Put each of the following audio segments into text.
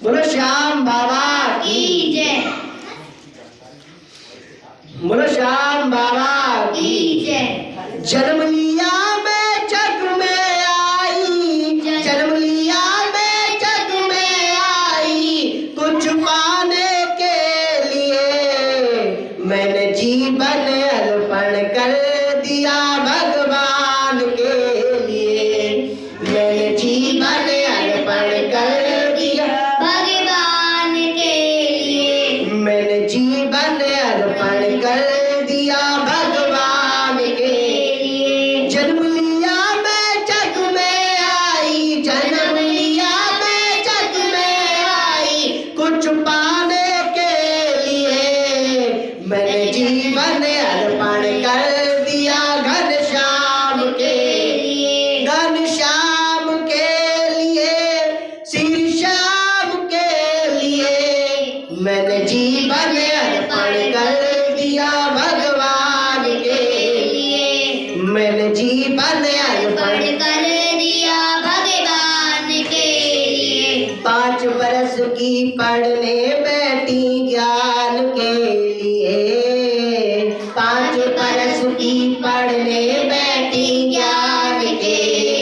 बोलो श्याम बाबा की जय। बोलो श्याम बाबा की जय। जन्म लिया मैं जग में आई, जन्म लिया मैं जग में आई, कुछ पाने के लिए मैंने जीवन अर्पण कर दिया भगवान के लिए। मैंने जीवन अर्पण कर दिया भगवान के लिए। मैंने जीवन अर्पण कर दिया भगवान के लिए। जन्म लिया मैं जग में आई, जन्म लिया मैं जग में आई, कुछ पाने के लिए मैंने जीवन अर्पण कर दिया घनश्याम के लिए। घनश्याम के लिए, श्री श्याम के लिए मैंने जीवन अर्पण कर दिया भगवान के लिए। मैंने जीवन अर्पण कर दिया भगवान के लिए। 5 बरस की पढ़ने बैठी ज्ञान के लिए। 5 बरस की पढ़ने बैठी ज्ञान के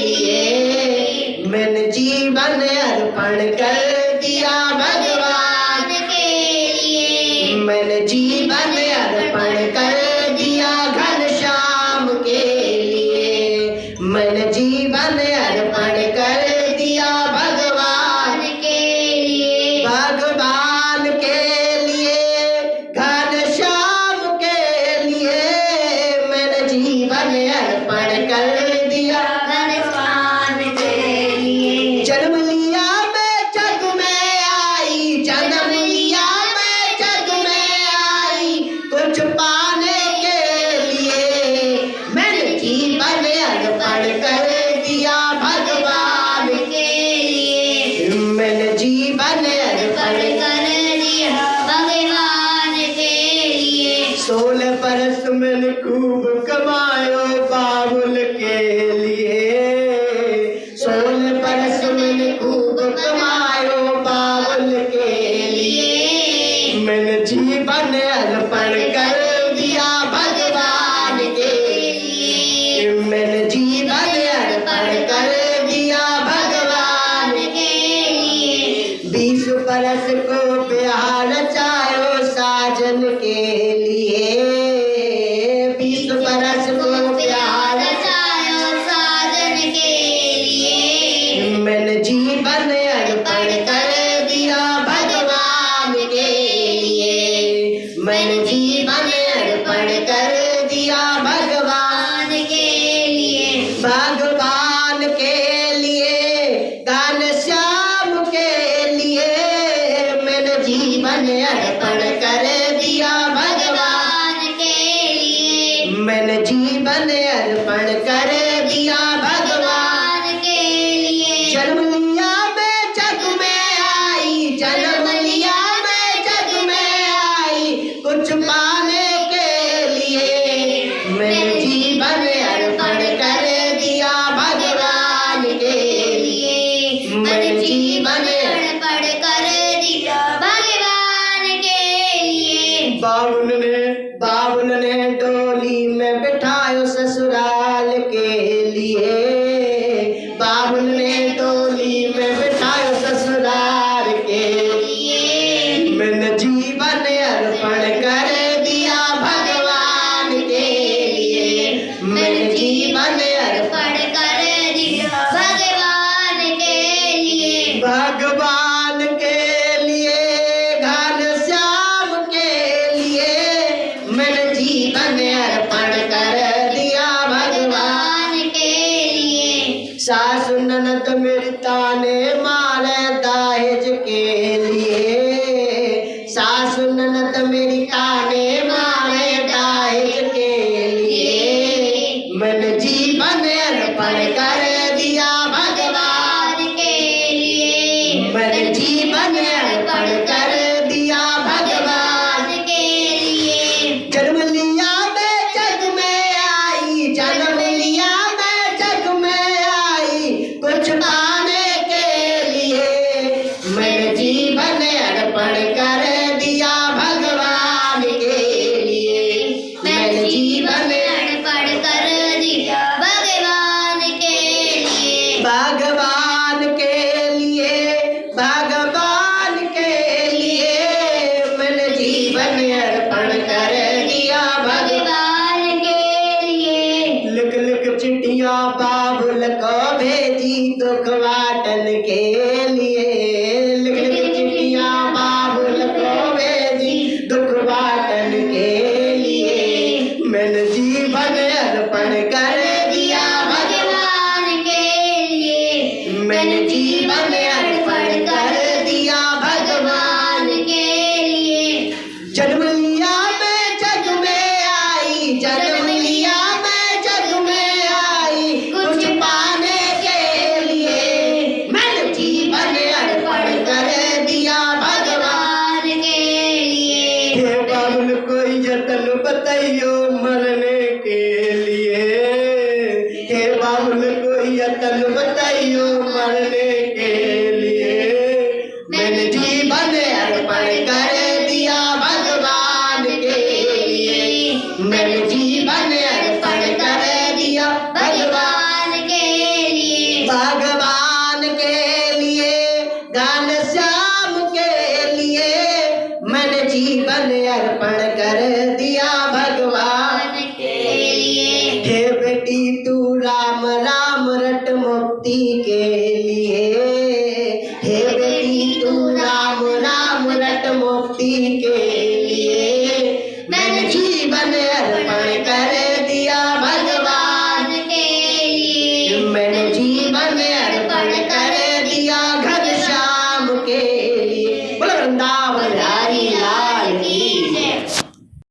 लिए मैंने जीवन अर्पण कर दिया भगवान के लिए। मैंने जीवन अर्पण कर दिया घनश्याम के लिए। मैंने जीवन अर्पण कर दिया भगवान के लिए। भगवान के लिए, घनश्याम के लिए मैंने जीवन अर्पण कर दिया भगवान के लिए। जन्म लिया मैं जग में आई, जन्म लिया मैं जग में आई, कुछ पाने के लिए मैंने जीवन अर्पण कर दिया भगवान के लिए। मैंने जीवन अर्पण कर दिया भगवान के लिए। 16 बरस मैंने खूब कमायो बाबुल के लिए। 16 बरस मैंने खूब कमायो बाबुल के लिए। मैंने जीवन अर्पण कर दिया भगवान के लिए। मैंने जीवन अर्पण कर दिया भगवान के लिए। 20 बरस को प्यार चाहो साजन के लिए। 20 बरस को प्यार चायो साजन के लिए। मैंने जीवन अर्पण कर दिया भगवान के लिए। मैंने जीवन अर्पण कर दिया भगवान के लिए। भगवान के लिए, घनश्याम के लिए मैंने जीवन अर्पण कर दिया भगवान के लिए। मैंने जीवन अर्पण कर दिया भगवान के लिए। जन्म लिया मैं जग में आई, जन्म लिया मैं जग में आई, कुछ पाने के लिए मैंने जीवन अर्पण कर दिया भगवान के लिए। मैंने जीवन अर्पण कर दिया भगवान के लिए। बाबुल ने डोली में बिठायो ससुराल के लिए। बाबुल ने डोली में बिठायो ससुराल के लिए। मैंने जीवन अर्पण कर दिया भगवान के लिए। मैंने जीवन अर्पण कर दिया भगवान के लिए। भगवान के लिए, घनश्याम के लिए मैंने जीवन अर्पण कर दिया भगवान के लिए। सासु ननद मेरी ताने मारे दहेज के लिए। सासु ननद मेरी ताने मारे दहेज के लिए मैंने जीवन अर्पण कर दिया भगवान के लिए। मैंने जीवन अर्पण कर दिया भगवान के लिए। जन्म लिया मैं जग में आई, जन्म लिया मैं जग में आई, कुछ पाने के लिए मैंने जीवन मैंने जीवन अर्पण कर दिया भगवान के लिए, मैंने जीवन अर्पण कर दिया भगवान के लिए, भगवान के लिए, घनश्याम के लिए, मैंने जीवन अर्पण कर दिया भगवान के लिए। हे बेटी तू राम राम रट मुक्ति के लिए, हे बेटी तू राम राम रट मुक्ति के लिए, मैंने जीवन अर्पण कर दिया भगवान के लिए, मैंने जीवन अर्पण कर दिया घनश्याम के लिए। बोलो वृंदावन